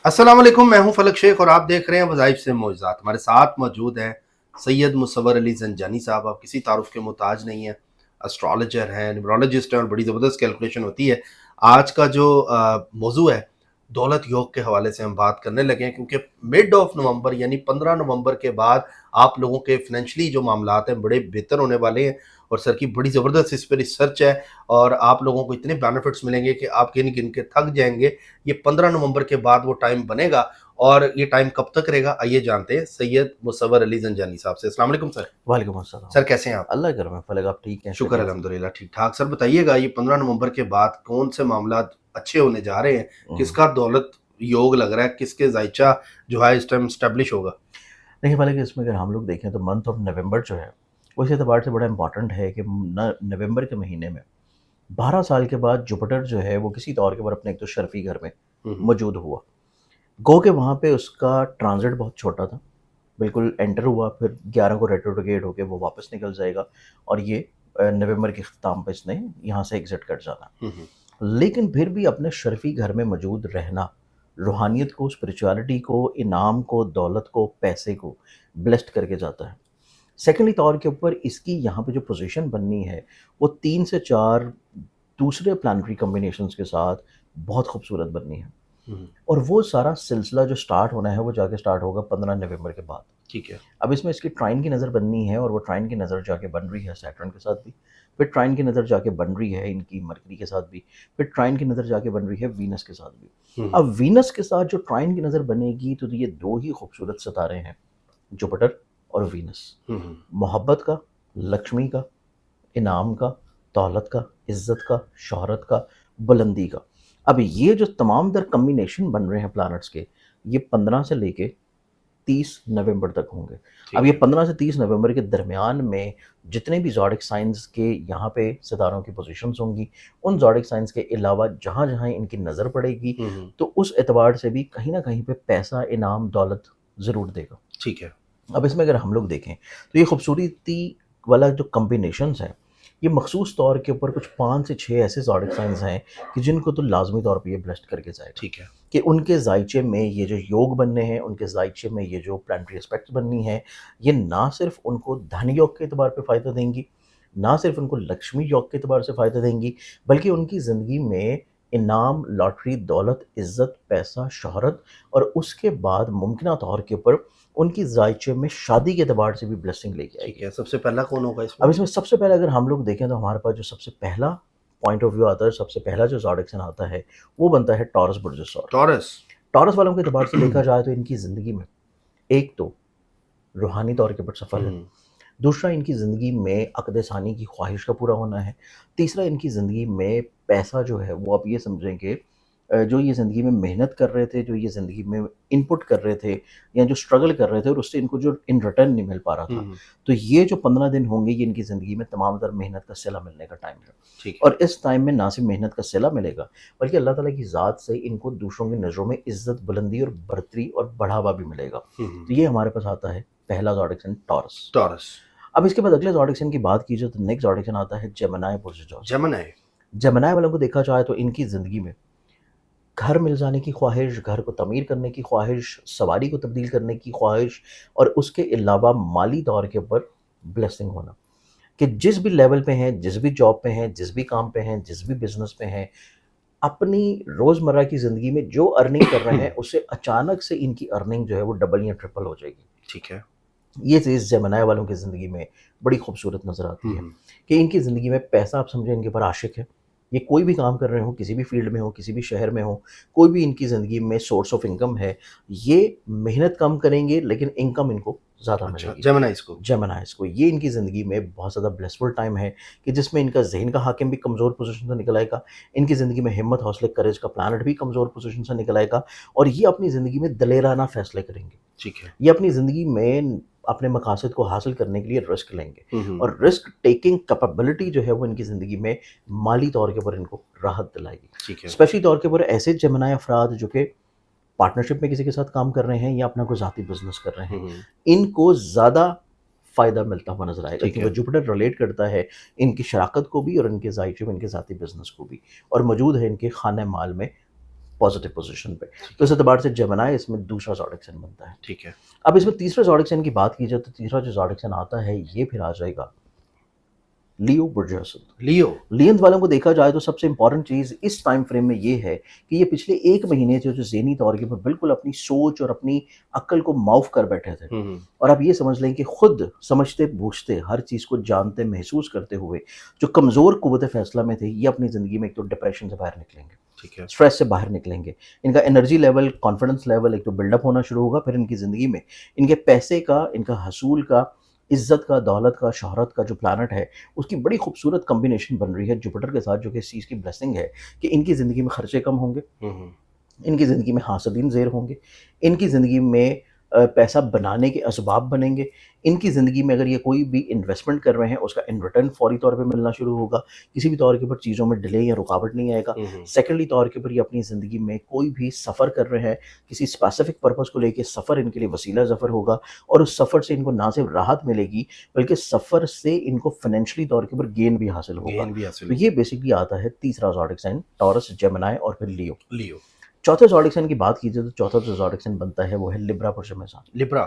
अस्सलाम वालेकुम, मैं हूं फलक शेख और आप देख रहे हैं वज़ाइफ से मौजज़ात। हमारे साथ मौजूद हैं सैयद मुसव्वर अली ज़ंजानी साहब। आप किसी तारुफ़ के मोहताज नहीं हैं, एस्ट्रोलॉजर हैं, न्यूमरोलॉजिस्ट हैं और बड़ी ज़बरदस्त कैलकुलेशन होती है। आज का जो मौज़ू है, दौलत योग के हवाले से हम बात करने लगे हैं, क्योंकि मिड ऑफ नवंबर यानी 15 नवंबर के बाद आप लोगों के फाइनेंशियली जो मामलात हैं बड़े बेहतर होने वाले हैं। और सर की बड़ी ज़बरदस्त इस पे रिसर्च है और आप लोगों को इतने बेनिफिट्स मिलेंगे कि आप गिन-गिन के थक जाएँगे। ये 15 नवंबर के बाद वो टाइम बनेगा और ये टाइम कब तक रहेगा, आइए जानते हैं सैयद मुसव्वर अली ज़ंजानी साहब से। अस्सलाम वालेकुम सर। वालेकुम अस्सलाम। सर कैसे हैं आप? अल्लाह के करम है फ़लक, आप ठीक हैं? शुक्र खैरियत से? अल्हम्दुलिल्लाह ठीक-ठाक। सर बताइएगा ये 15 नवंबर के बाद कौन से मामलात अच्छे होने जा रहे हैं? हुँ। किसका दौलत योग लग रहा है? किसके ज़ायचा जो है इस टाइम एस्टेब्लिश होगा? देखिए फ़लक, इसमें अगर हम लोग देखें तो मंथ ऑफ नवंबर जो है, वो इस एतबार से बड़ा इम्पोर्टेंट है कि न नवंबर के महीने में 12 साल के बाद जुपिटर जो है वो किसी तौर के ऊपर अपने एक तो शर्फ़ी घर में हुँ, हुँ। मौजूद हुआ। गो के वहाँ पे उसका ट्रांज़िट बहुत छोटा था, बिल्कुल एंटर हुआ, फिर 11 को रेट्रोग्रेड होके वो वापस निकल जाएगा और ये नवंबर के इख्तिताम पे इसने यहाँ से एग्ज़िट कर जाना। हुँ, हुँ। लेकिन फिर भी अपने शर्फ़ी घर में मौजूद रहना, रूहानियत को, स्पिरिचुअलिटी को, इनाम को, दौलत को, पैसे को ब्लेस्ड करके जाता है। सेकेंडली तौर के ऊपर इसकी यहाँ पे जो पोज़ीशन बननी है, वो 3 से 4 दूसरे प्लैनेटरी कॉम्बिनेशंस के साथ बहुत खूबसूरत बननी है। हुँ, हुँ। और वो सारा सिलसिला जो स्टार्ट होना है, वो जाके स्टार्ट होगा 15 नवंबर के बाद। ठीक है। अब इसमें इसकी ट्राइन की नज़र बननी है और वो ट्राइन की नज़र जाके बन रही है सैटर्न के साथ भी। फिर ट्राइन की नज़र जाके बन रही है इनकी मरकरी के साथ भी। फिर ट्राइन की नज़र जाके बन रही है वीनस के साथ भी। हुँ, हुँ। अब वीनस के साथ जो ट्राइन की नज़र बनेगी तो ये 2 ही खूबसूरत सितारे हैं, जुपिटर और वीनस। हुँ, हुँ। मोहब्बत का, लक्ष्मी का, इनाम का, दौलत का, इज़्ज़त का, शोहरत का, बुलंदी का। अब ये जो तमाम तर कॉम्बिनेशन बन रहे हैं प्लैनेट्स के, ये 15 से लेके 30 नवंबर तक होंगे। अब ठीक ये है। 15 से 30 नवंबर के दरमियान में जितने भी ज़ोडिक साइन्स के यहाँ पे सितारों की पोज़ीशंस होंगी, उन ज़ोडिक साइन्स के अलावा जहाँ-जहाँ इनकी नज़र पड़ेगी, हुँ, हुँ। तो उस एतबार से भी कहीं न कहीं पे पैसा, इनाम, दौलत ज़रूर देगा। ठीक है। अब इसमें अगर हम लोग देखें, तो ये खूबसूरती वाला जो कॉम्बिनेशंस हैं, ये मखसूस तौर के ऊपर कुछ 5 से 6 ऐसे ज़ोडिक साइन्स हैं कि जिनको तो लाज़मी तौर पे ये ब्लेस्ड करके जाएगा। ठीक है। कि उनके ज़ायचे में ये जो योग बनने हैं, उनके ज़ायचे में ये जो प्लैनेटरी एस्पेक्ट्स बननी हैं, ये ना सिर्फ़ उनको धन योग के एतबार पे फ़ायदा देंगी, ना सिर्फ़ उनको लक्ष्मी योग के एतबार से फ़ायदा देंगी, बल्कि उनकी ज़िंदगी में इनाम, लॉटरी, दौलत, इज़्ज़त, पैसा, शोहरत और उसके बाद मुमकिना तौर के ऊपर उनकी ज़ायचे में शादी के एतबार से भी ब्लेसिंग लेके ठीक आएगी। है। सबसे पहला कौन होगा इसमें? अब इसमें सबसे पहले अगर हम लोग देखें तो हमारे पास जो सबसे पहला पॉइंट ऑफ व्यू आता है, सबसे पहला जो ज़ोडिक साइन आता है, वो बनता है टॉरस बुर्ज़-ए-सौर। टॉरस। टॉरस वालों के एतबार से देखा जाए तो इनकी ज़िंदगी में एक तो रूहानी तौर के ऊपर हुँ, सफ़र है, हुँ। दूसरा इनकी ज़िंदगी में अक़द सानी की ख़्वाहिश का पूरा होना है, तीसरा इनकी ज़िंदगी में पैसा जो है वो आप ये समझें कि जो ये ज़िंदगी में मेहनत कर रहे थे, जो ये ज़िंदगी में इनपुट कर रहे थे या जो स्ट्रगल कर रहे थे और उससे इनको जो इन रिटर्न नहीं मिल पा रहा हुँ, था, हुँ। तो ये जो 15 दिन होंगे ये इनकी ज़िंदगी में तमाम तर मेहनत का सिला मिलने का टाइम है। ठीक है। और इस टाइम में ना सिर्फ मेहनत का सिला मिलेगा, बल्कि अल्लाह ताला की ज़ात से इनको दूसरों की नज़रों में इज़्ज़त, बुलंदी और बढ़तरी और बढ़ावा भी मिलेगा। हुँ, हुँ। तो ये हमारे पास आता है पहला ज़ोडिक साइन टॉरस। टॉरस। अब इसके बाद अगले ज़ोडिक साइन की बात की जाए तो नेक्स्ट ज़ोडिक साइन आता है जेमिनी बुर्ज़-ए-जौज़। जेमिनी। जेमिनी वालों को देखा जाए तो इनकी ज़िंदगी में घर मिल जाने की ख्वाहिश, घर को तमीर करने की ख्वाहिश, सवारी को तब्दील करने की ख्वाहिश और उसके अलावा माली तौर के ऊपर ब्लेसिंग होना। कि जिस भी लेवल पे हैं, जिस भी जॉब पे हैं, जिस भी काम पे हैं, जिस भी बिज़नेस पे हैं, अपनी रोज़मर्रा की ज़िंदगी में जो अर्निंग कर रहे हैं, उससे अचानक से इनकी अर्निंग जो है वो डबल या ट्रिपल हो जाएगी। ठीक है। ये चीज़ जेमिनी वालों की ज़िंदगी में बड़ी खूबसूरत नज़र आती हुँ, है हुँ। कि इनकी ज़िंदगी में पैसा आप समझें इनके ऊपर आशिक है। ये कोई भी काम कर रहे हों, किसी भी फ़ील्ड में हो, किसी भी शहर में हो, कोई भी इनकी ज़िंदगी में सोर्स ऑफ इनकम है, ये मेहनत कम करेंगे लेकिन इनकम इनको ज़्यादा अच्छा, मिलेगी। जेमिनीज़ को। जेमिनीज़ को ये इनकी ज़िंदगी में बहुत ज़्यादा ब्लेसफुल टाइम है कि जिसमें इनका ज़हन का हाकिम भी कमज़ोर पोज़ीशन से निकल आएगा। इनकी ज़िंदगी में हिम्मत, हौसले, करेज का प्लैनेट भी कमज़ोर पोज़ीशन से निकल आएगा और ये अपनी ज़िंदगी में दलेराना फ़ैसले करेंगे। ठीक है। ये अपनी ज़िंदगी में अपने मकासद को हासिल करने के लिए रिस्क लेंगे हुँ, हुँ, और हुँ। रिस्क टेकिंग कैपेबिलिटी जो है वो इनकी ज़िंदगी में माली तौर के ऊपर इनको राहत दिलाएगी। ठीक है। स्पेशली तौर के ऊपर ऐसे जेमिनी अफ़राद जो कि पार्टनरशिप में किसी के साथ काम कर रहे हैं या अपना कोई ज़ाती बिज़नेस कर रहे हुँ, हैं, हुँ। इनको ज़्यादा फ़ायदा मिलता हुआ नज़र आएगा ठीक क्योंकि है। जुपिटर रिलेट करता है इनकी शराकत को भी और इनके ज़ायचे में इनके ज़ाती बिज़नेस को भी और मौजूद है इनके खाने माल में पॉजिटिव पोजीशन पे। ठीक तो है। इस एतबार से जेमिनी इसमें दूसरा ज़ोडिक साइन बनता है। ठीक है। अब इसमें तीसरे ज़ोडिक साइन की बात की जाए तो तीसरा जो ज़ोडिक साइन आता है ये फिर आ जाएगा लियो बुर्ज असद। लियो। लियंस वालों को देखा जाए तो सबसे इंपॉर्टेंट चीज़ इस टाइम फ्रेम में ये है कि ये पिछले 1 महीने से जो ज़हनी तौर के ऊपर बिल्कुल अपनी सोच और अपनी अक्ल को माफ़ कर बैठे थे। हम्म। और आप ये समझ लें कि खुद समझते-बूझते, हर चीज़ को जानते, महसूस करते हुए जो कमज़ोर कुव्वत फ़ैसला में थे, ये अपनी ज़िंदगी में एक तो डिप्रेशन से बाहर निकलेंगे, ठीक है। स्ट्रेस से बाहर निकलेंगे। इनका एनर्जी लेवल, कॉन्फिडेंस लेवल एक तो बिल्डअप होना शुरू होगा, फिर इनकी ज़िंदगी में इनके पैसे का, इनका हसूल का, इज़्ज़त का, दौलत का, शोहरत का जो प्लैनेट है, उसकी बड़ी खूबसूरत कॉम्बिनेशन बन रही है जुपिटर के साथ, जो कि इस चीज़ की ब्लेसिंग है कि इनकी ज़िंदगी में खर्चे कम होंगे, हम्म। इनकी ज़िंदगी में हासदीन ज़ेर होंगे, इनकी ज़िंदगी में पैसा बनाने के असबाब बनेंगे, इनकी ज़िंदगी में अगर ये कोई भी इन्वेस्टमेंट कर रहे हैं, उसका इन रिटर्न फ़ौरी तौर पे मिलना शुरू होगा, किसी भी तौर के ऊपर चीज़ों में डिले या रुकावट नहीं आएगा। हम्म। सेकेंडली तौर के ऊपर ये अपनी ज़िंदगी में कोई भी सफ़र कर रहे हैं, किसी स्पेसिफ़िक पर्पज़ को लेके सफ़र इनके लिए वसीला ज़फ़र होगा और उस सफ़र से इनको ना सिर्फ राहत मिलेगी, बल्कि सफ़र से इनको फ़ाइनेंशियली तौर के ऊपर गेन भी हासिल होगा। गेन भी हासिल तो ये बेसिकली आता है तीसरा ज़ोडिक साइन टॉरस, जेमिनी और फिर लियो। लियो। चौथे ज़ोडिक साइन की बात की जाए तो चौथा जो ज़ोडिक साइन बनता है वो है लिब्रा पुरुषोत्तम। लिब्रा।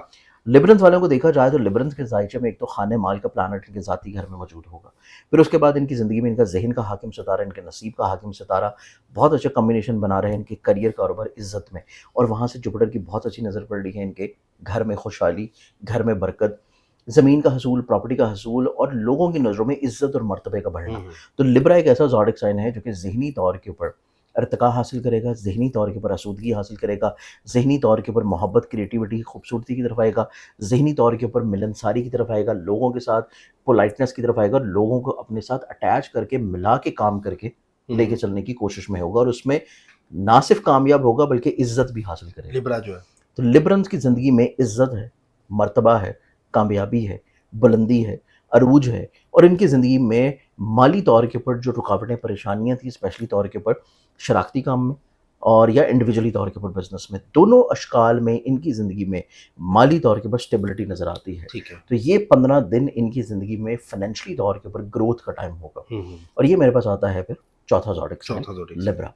लिब्रंस वालों को देखा जाए तो लिब्रंस के ज़ायचे में एक तो खाने माल का प्लैनेट इनके ज़ाती घर में मौजूद होगा। फिर उसके बाद इनकी ज़िंदगी में इनका ज़हन का हाकिम सितारा, इनके नसीब का हाकिम सितारा बहुत अच्छा कॉम्बिनेशन बना रहे हैं इनके करियर, कारोबार, इज़्ज़त में। और वहाँ से जुपिटर की बहुत अच्छी नज़र पड़ रही है इनके घर में खुशहाली, घर में बरकत, ज़मीन का हसूल, प्रॉपर्टी का हसूल और लोगों की नज़रों में इज़्ज़त और मर्तबे का बढ़ना। हम्म। तो लिब्रा एक ऐसा ज़ोडिक साइन है जो कि ज़हनी तौर के ऊपर इर्तिका हासिल करेगा, ज़हनी तौर के ऊपर आसूदगी हासिल करेगा, ज़हनी तौर के ऊपर मोहब्बत, क्रिएटिविटी, खूबसूरती की तरफ आएगा, ज़हनी तौर के ऊपर मिलनसारी की तरफ आएगा, लोगों के साथ पोलाइटनेस की तरफ आएगा, लोगों को अपने साथ अटैच करके, मिला के काम करके लेके चलने की कोशिश में होगा और उसमें ना सिर्फ कामयाब होगा बल्कि इज़्ज़त भी हासिल करेगा। लिब्रा जो है। तो लिब्रंस की ज़िंदगी में इज़्ज़त है, मर्तबा है, कामयाबी है, बुलंदी है, अरूज है और इनकी ज़िंदगी में माली तौर के ऊपर जो रुकावटें, परेशानियाँ थी, स्पेशली तौर के ऊपर शराकती काम में और या इंडिविजुअली तौर के ऊपर बिज़नेस में, दोनों अशकाल में इनकी ज़िंदगी में माली तौर के ऊपर स्टेबिलिटी नज़र आती है। ठीक है। तो ये 15 दिन इनकी ज़िंदगी में फाइनेंशियली तौर के ऊपर ग्रोथ का टाइम होगा हम्म। और ये मेरे पास आता है फिर चौथा ज़ोडिक साइन चौथा ज़ोडिक साइन। लिब्रा।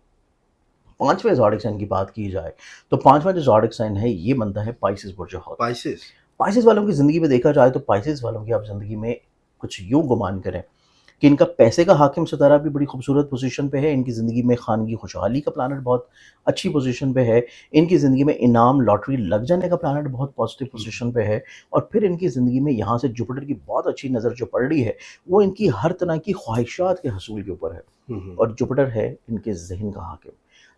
5वें ज़ोडिक साइन की बात की जाए तो 5वां जो ज़ोडिक साइन है ये बनता है पाइसेस बुर्ज हौत। पाइसेस। पाइसेस वालों की ज़िंदगी में देखा जाए तो पाइसेस वालों की आप ज़िंदगी में कुछ यूँ गुमान करें कि इनका पैसे का हाकिम सितारा भी बड़ी खूबसूरत पोजीशन पे है, इनकी ज़िंदगी में खानगी खुशहाली का प्लैनेट बहुत अच्छी पोजीशन पे है, इनकी ज़िंदगी में इनाम, लॉटरी लग जाने का प्लैनेट बहुत पॉजिटिव पोजीशन पे है और फिर इनकी ज़िंदगी में यहाँ से जुपिटर की बहुत अच्छी नज़र जो पड़ रही है, वो इनकी हर तरह की ख्वाहिशात के हसूल के ऊपर है हम्म। और जुपिटर है इनके ज़हन का हाकिम।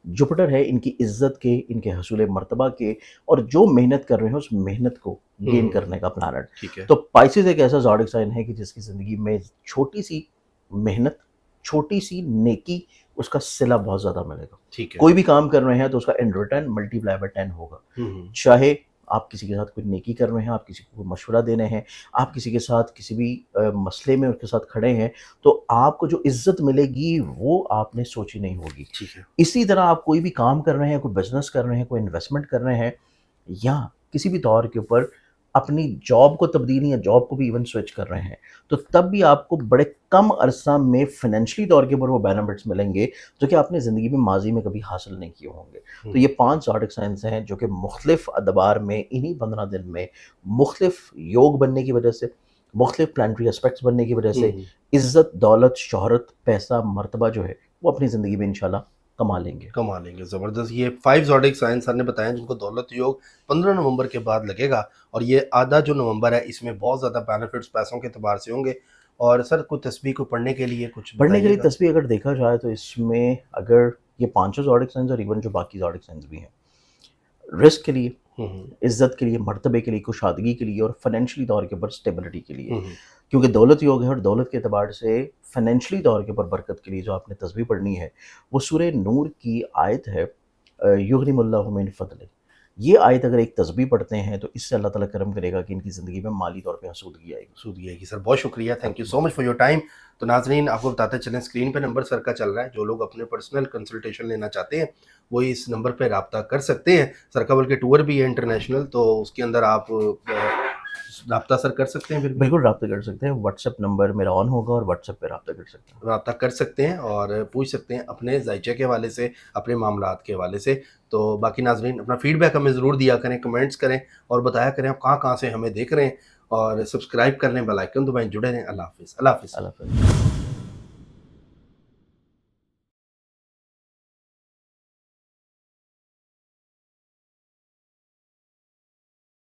जुपिटर है इनकी इज़्ज़त के, इनके हसूल मर्तबा के और जो मेहनत कर रहे हैं उस मेहनत को गेन करने का प्लैनेट। ठीक है। तो पाइसेस एक ऐसा ज़ोडिक साइन है कि जिसकी ज़िंदगी में छोटी-सी मेहनत, छोटी-सी नेकी, उसका सिला बहुत ज़्यादा मिलेगा। ठीक है। कोई भी काम कर रहे हैं तो उसका इन रिटर्न मल्टीप्लाई बाय 10 होगा। हम्म। चाहे आप किसी के साथ कोई नेकी कर रहे हैं, आप किसी को मशवरा दे रहे हैं, आप किसी के साथ किसी भी मसले में उनके साथ खड़े हैं, तो आपको जो इज़्ज़त मिलेगी वो आपने सोची नहीं होगी। ठीक है। इसी तरह आप कोई भी काम कर रहे हैं, कोई बिज़नेस कर रहे हैं, कोई इन्वेस्टमेंट कर रहे हैं या किसी भी तौर के ऊपर अपनी जॉब को तब्दीली या जॉब को भी इवन स्विच कर रहे हैं, तो तब भी आपको बड़े कम अरसा में फ़ाइनेंशियली तौर के ऊपर वो बेनिफिट्स मिलेंगे, जो कि आपने ज़िंदगी में माज़ी में कभी हासिल नहीं किए होंगे। तो ये 5 ज़ोडिक साइन्स हैं जो कि मुख्तलिफ़ अदवार में इन्हीं 15 दिन में मुख्तलिफ़ योग बनने की वजह से, मुख्तलिफ़ प्लानिटरी एस्पेक्ट्स बनने की वजह से इज़्ज़त, दौलत, शोहरत, पैसा, मर्तबा जो है वो अपनी ज़िंदगी में इंशाल्लाह कमा लेंगे। कमा लेंगे। ज़बरदस्त। ये 5 ज़ोडिक साइन सर ने बताया जिनको दौलत योग 15 नवंबर के बाद लगेगा और ये आधा जो नवंबर है इसमें बहुत ज़्यादा बेनिफिट्स पैसों के एतबार से होंगे। और सर कोई तस्बीह को पढ़ने के लिए कुछ पढ़ने के लिए बताइएगा। तस्वीर अगर देखा जाए तो इसमें अगर ये पाँचों ज़ोडिक साइन्स और इवन जो बाकी ज़ोडिक साइन्स भी हैं, रिस्क के लिए, हम्म। इज़्ज़त के लिए, मर्तबे के लिए, कुशादगी के लिए और फाइनेंशियली तौर के ऊपर स्टेबिलिटी के लिए। हम्म। क्योंकि दौलत योग है और दौलत के एतबार से फाइनेंशियली तौर के ऊपर बरकत के लिए जो आपने तस्बीह पढ़नी है, वो सूरह नूर की आयत है युग़निमुल्लाहु मिन फ़ज़लिही। ये आयत अगर एक तस्बीह पढ़ते हैं तो इससे अल्लाह ताला करम करेगा कि इनकी ज़िंदगी में माली तौर पे आसूदगी आएगी। सूद ये कि सर बहुत शुक्रिया, thank you so much for your time. तो नाजरीन आपको बताते चलें स्क्रीन पे नंबर सर का चल रहा है, जो लोग अपने पर्सनल कंसल्टेशन लेना चाहते हैं वो इस नंबर पे रब्ता कर सकते हैं। सर का बल्कि टूर भी है इंटरनेशनल, तो उसके अंदर आप रब्ता सर कर सकते हैं फिर? बिल्कुल रब्ता कर सकते हैं, व्हाट्सएप नंबर मेरा ऑन होगा और व्हाट्सएप पे रब्ता कर सकते हैं। रब्ता कर सकते हैं और पूछ सकते हैं अपने ज़ायचे के हवाले से, अपने मामलात के हवाले से। तो बाकी नाज़रीन अपना फ़ीडबैक हमें ज़रूर दिया करें, कमेंट्स करें और बताया करें आप कहाँ-कहाँ से हमें देख रहे हैं और सब्सक्राइब कर लें, बेल आइकन दबाएँ, जुड़े रहें। अल्लाह हाफ़िज़। अल्लाह हाफ़िज़। अल्लाह हाफ़िज़।